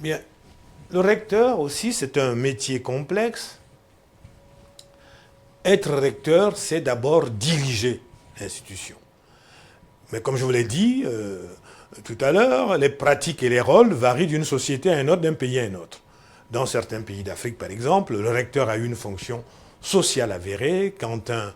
Bien, le recteur aussi, c'est un métier complexe. Être recteur, c'est d'abord diriger l'institution. Mais comme je vous l'ai dit tout à l'heure, les pratiques et les rôles varient d'une société à une autre, d'un pays à un autre. Dans certains pays d'Afrique, par exemple, le recteur a une fonction sociale avérée. Quand un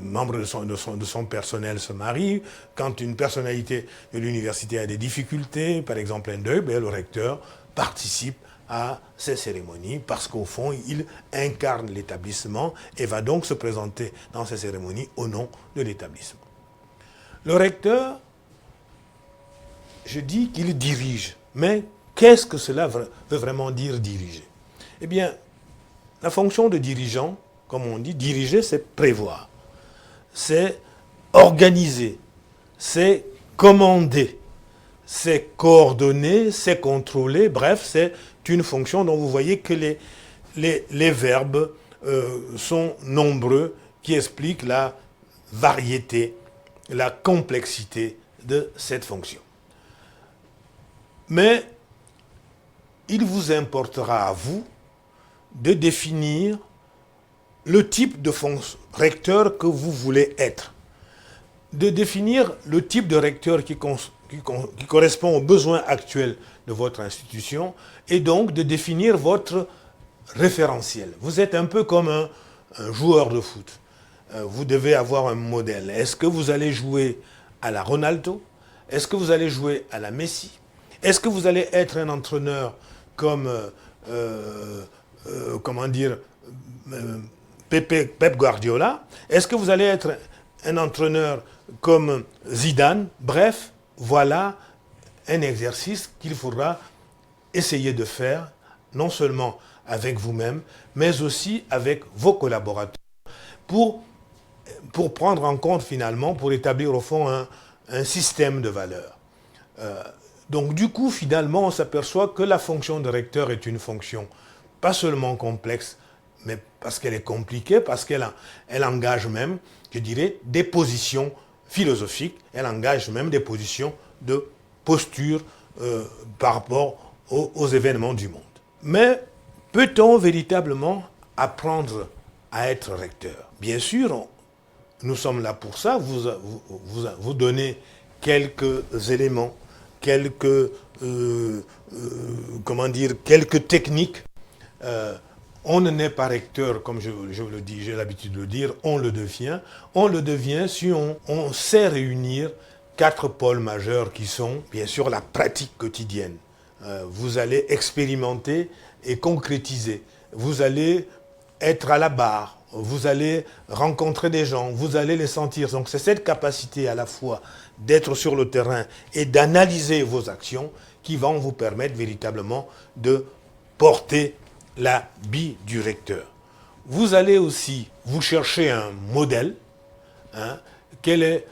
membre de son personnel se marie, quand une personnalité de l'université a des difficultés, par exemple un deuil, le recteur participe à ces cérémonies parce qu'au fond, il incarne l'établissement et va donc se présenter dans ces cérémonies au nom de l'établissement. Le recteur, je dis qu'il dirige, mais qu'est-ce que cela veut vraiment dire diriger? Eh bien, la fonction de dirigeant, comme on dit, diriger, c'est prévoir, c'est organiser, c'est commander, c'est coordonner, c'est contrôler, bref, c'est une fonction dont vous voyez que les verbes sont nombreux, qui expliquent la variété, la complexité de cette fonction. Mais il vous importera à vous de définir le type de recteur que vous voulez être, de définir le type de recteur qui correspond aux besoins actuels de votre institution et donc de définir votre référentiel. Vous êtes un peu comme un joueur de foot. Vous devez avoir un modèle. Est-ce que vous allez jouer à la Ronaldo? Est-ce que vous allez jouer à la Messi? Est-ce que vous allez être un entraîneur comme, Pep Guardiola? Est-ce que vous allez être un entraîneur comme Zidane? Bref, voilà un exercice qu'il faudra essayer de faire, non seulement avec vous-même, mais aussi avec vos collaborateurs, pour prendre en compte finalement, pour établir au fond un système de valeurs. Donc du coup, finalement, on s'aperçoit que la fonction de recteur est une fonction pas seulement complexe, mais parce qu'elle est compliquée, parce qu'elle engage même, je dirais, des positions philosophiques, elle engage même des positions de posture par rapport aux événements du monde. Mais peut-on véritablement apprendre à être recteur? Bien sûr, nous sommes là pour ça, vous donner quelques éléments, quelques techniques. On ne naît pas recteur, comme je le dis, j'ai l'habitude de le dire, on le devient. On le devient si on sait réunir 4 pôles majeurs qui sont, bien sûr, la pratique quotidienne. Vous allez expérimenter et concrétiser. Vous allez être à la barre, vous allez rencontrer des gens, vous allez les sentir. Donc c'est cette capacité à la fois d'être sur le terrain et d'analyser vos actions qui vont vous permettre véritablement de porter la bille du recteur. Vous allez aussi vous chercher un modèle. Quel est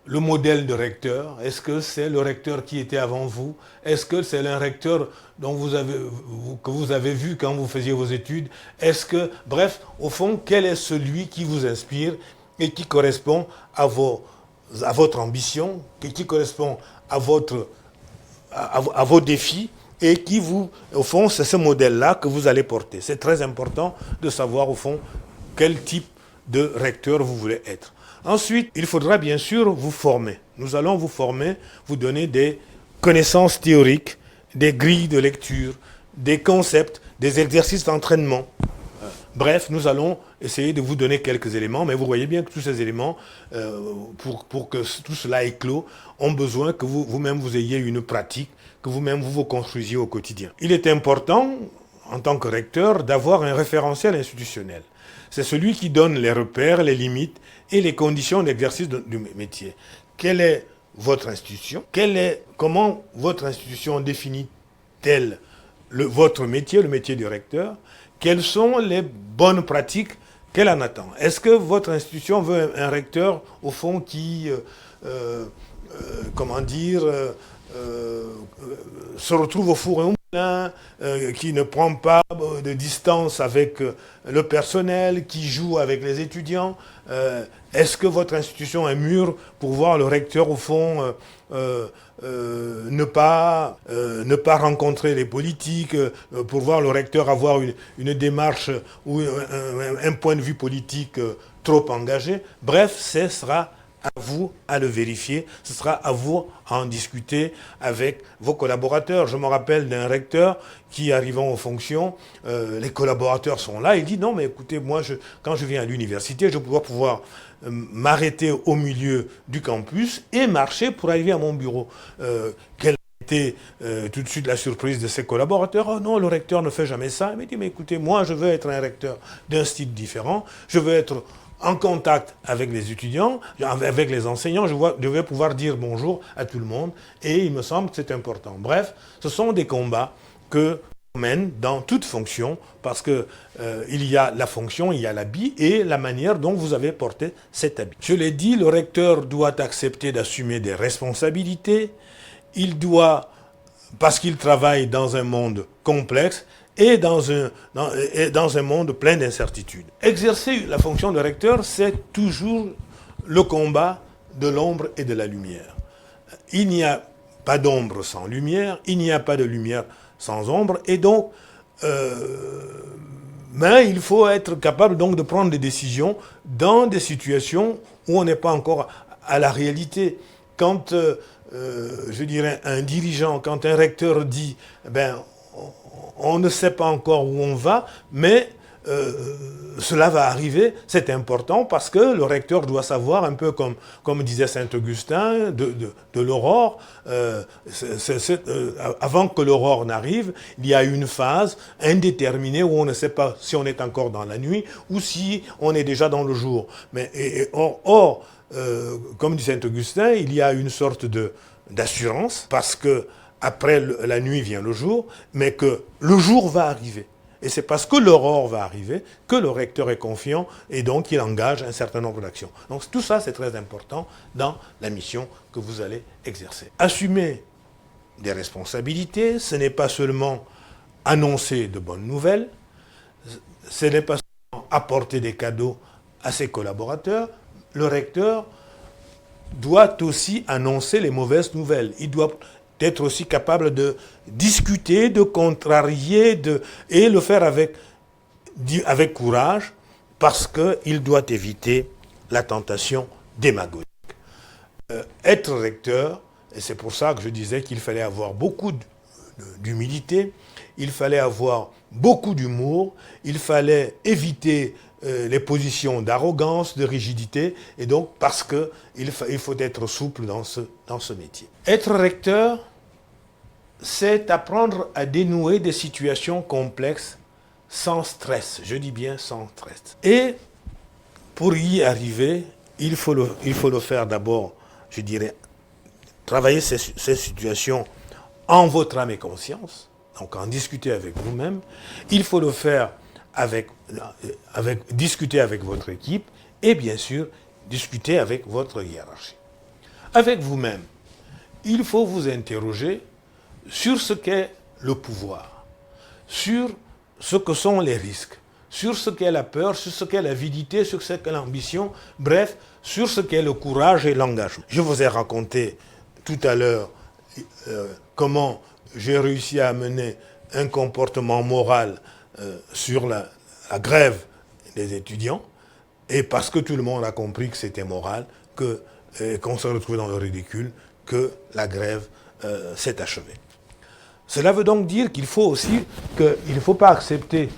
le modèle de recteur? Est-ce que c'est le recteur qui était avant vous? Est-ce que c'est un recteur que vous avez vu quand vous faisiez vos études? Bref, au fond, quel est celui qui vous inspire et qui correspond à votre ambition, qui correspond à vos défis et qui au fond, c'est ce modèle-là que vous allez porter. C'est très important de savoir, au fond, quel type de recteur vous voulez être. Ensuite, il faudra bien sûr vous former. Nous allons vous former, vous donner des connaissances théoriques, des grilles de lecture, des concepts, des exercices d'entraînement. Bref, nous allons essayer de vous donner quelques éléments, mais vous voyez bien que tous ces éléments, pour que tout cela éclose, ont besoin que vous-même vous ayez une pratique, que vous-même vous construisiez au quotidien. Il est important, en tant que recteur, d'avoir un référentiel institutionnel. C'est celui qui donne les repères, les limites et les conditions d'exercice du métier. Quelle est votre institution? Comment votre institution définit-elle votre métier, le métier du recteur? Quelles sont les bonnes pratiques qu'elle en attend? Est-ce que votre institution veut un recteur, au fond, qui, se retrouve au four et au moulin, qui ne prend pas de distance avec le personnel, qui joue avec les étudiants? Est-ce que votre institution est mûre pour voir le recteur, au fond, ne pas rencontrer les politiques, pour voir le recteur avoir une démarche ou un point de vue politique trop engagé? Bref, ce sera à vous à le vérifier, ce sera à vous à en discuter avec vos collaborateurs. Je me rappelle d'un recteur qui, arrivant aux fonctions, les collaborateurs sont là, il dit non mais écoutez, moi quand je viens à l'université, je dois pouvoir m'arrêter au milieu du campus et marcher pour arriver à mon bureau. Quelle était tout de suite la surprise de ses collaborateurs? Oh non, le recteur ne fait jamais ça. Il m'a dit mais écoutez, moi je veux être un recteur d'un style différent, je veux être en contact avec les étudiants, avec les enseignants, je vais pouvoir dire bonjour à tout le monde et il me semble que c'est important. Bref, ce sont des combats que l'on mène dans toute fonction parce que il y a la fonction, il y a l'habit et la manière dont vous avez porté cet habit. Je l'ai dit, le recteur doit accepter d'assumer des responsabilités, il doit, parce qu'il travaille dans un monde complexe, et dans un monde plein d'incertitudes. Exercer la fonction de recteur, c'est toujours le combat de l'ombre et de la lumière. Il n'y a pas d'ombre sans lumière, il n'y a pas de lumière sans ombre, et donc, il faut être capable donc de prendre des décisions dans des situations où on n'est pas encore à la réalité. Quand, je dirais, un dirigeant, quand un recteur dit, on ne sait pas encore où on va, mais cela va arriver, c'est important parce que le recteur doit savoir, un peu comme disait Saint-Augustin, de l'aurore, avant que l'aurore n'arrive, il y a une phase indéterminée où on ne sait pas si on est encore dans la nuit ou si on est déjà dans le jour. Or, comme dit Saint-Augustin, il y a une sorte d'assurance parce que après la nuit vient le jour, mais que le jour va arriver. Et c'est parce que l'aurore va arriver que le recteur est confiant et donc il engage un certain nombre d'actions. Donc tout ça, c'est très important dans la mission que vous allez exercer. Assumer des responsabilités, ce n'est pas seulement annoncer de bonnes nouvelles, ce n'est pas seulement apporter des cadeaux à ses collaborateurs. Le recteur doit aussi annoncer les mauvaises nouvelles. Il doit d'être aussi capable de discuter, de contrarier, et le faire avec courage, parce qu'il doit éviter la tentation démagogique. Être recteur, et c'est pour ça que je disais qu'il fallait avoir beaucoup d'humilité, il fallait avoir beaucoup d'humour, il fallait éviter les positions d'arrogance, de rigidité, et donc parce qu'il faut être souple dans ce métier. Être recteur, c'est apprendre à dénouer des situations complexes sans stress, je dis bien sans stress. Et pour y arriver, il faut le faire d'abord, je dirais, travailler ces situations en votre âme et conscience, donc en discuter avec vous-même. Il faut le faire discuter avec votre équipe et bien sûr discuter avec votre hiérarchie. Avec vous-même, il faut vous interroger sur ce qu'est le pouvoir, sur ce que sont les risques, sur ce qu'est la peur, sur ce qu'est l'avidité, sur ce qu'est l'ambition, bref, sur ce qu'est le courage et l'engagement. Je vous ai raconté tout à l'heure comment j'ai réussi à amener un comportement moral sur la grève des étudiants, et parce que tout le monde a compris que c'était moral, qu'on se retrouvait dans le ridicule, que la grève s'est achevée. Cela veut donc dire qu'il faut ne faut pas accepter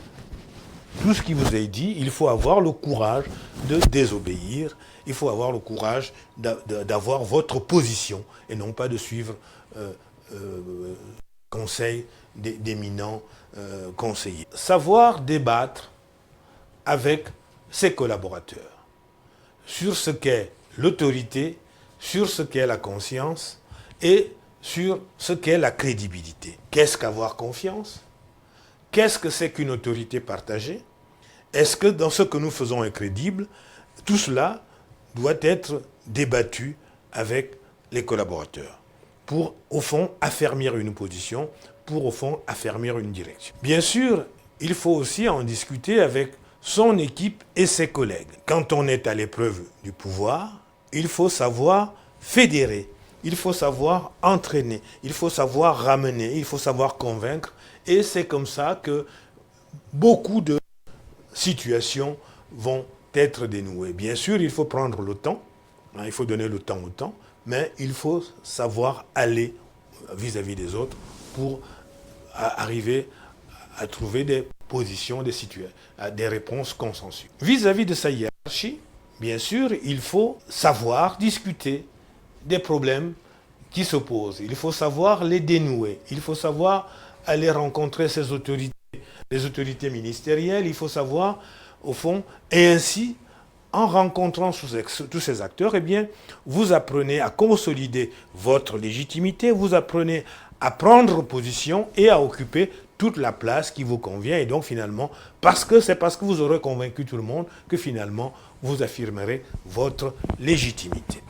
tout ce qui vous est dit, il faut avoir le courage de désobéir, il faut avoir le courage d'avoir votre position et non pas de suivre conseil d'éminents conseillers. Savoir débattre avec ses collaborateurs sur ce qu'est l'autorité, sur ce qu'est la conscience et sur ce qu'est la crédibilité. Qu'est-ce qu'avoir confiance? Qu'est-ce que c'est qu'une autorité partagée? Est-ce que dans ce que nous faisons est crédible? Tout cela doit être débattu avec les collaborateurs pour, au fond, affermir une position, pour, au fond, affermir une direction. Bien sûr, il faut aussi en discuter avec son équipe et ses collègues. Quand on est à l'épreuve du pouvoir, il faut savoir fédérer, il faut savoir entraîner, il faut savoir ramener, il faut savoir convaincre. Et c'est comme ça que beaucoup de situations vont être dénouées. Bien sûr, il faut prendre le temps, il faut donner le temps au temps, mais il faut savoir aller vis-à-vis des autres pour arriver à trouver des positions, des réponses consensuelles. Vis-à-vis de sa hiérarchie, bien sûr, il faut savoir discuter des problèmes qui se posent. Il faut savoir les dénouer. Il faut savoir aller rencontrer ses autorités, les autorités ministérielles. Il faut savoir, au fond, et ainsi, en rencontrant tous ces acteurs, eh bien, vous apprenez à consolider votre légitimité, vous apprenez à prendre position et à occuper toute la place qui vous convient. Et donc finalement, parce que vous aurez convaincu tout le monde que finalement, vous affirmerez votre légitimité.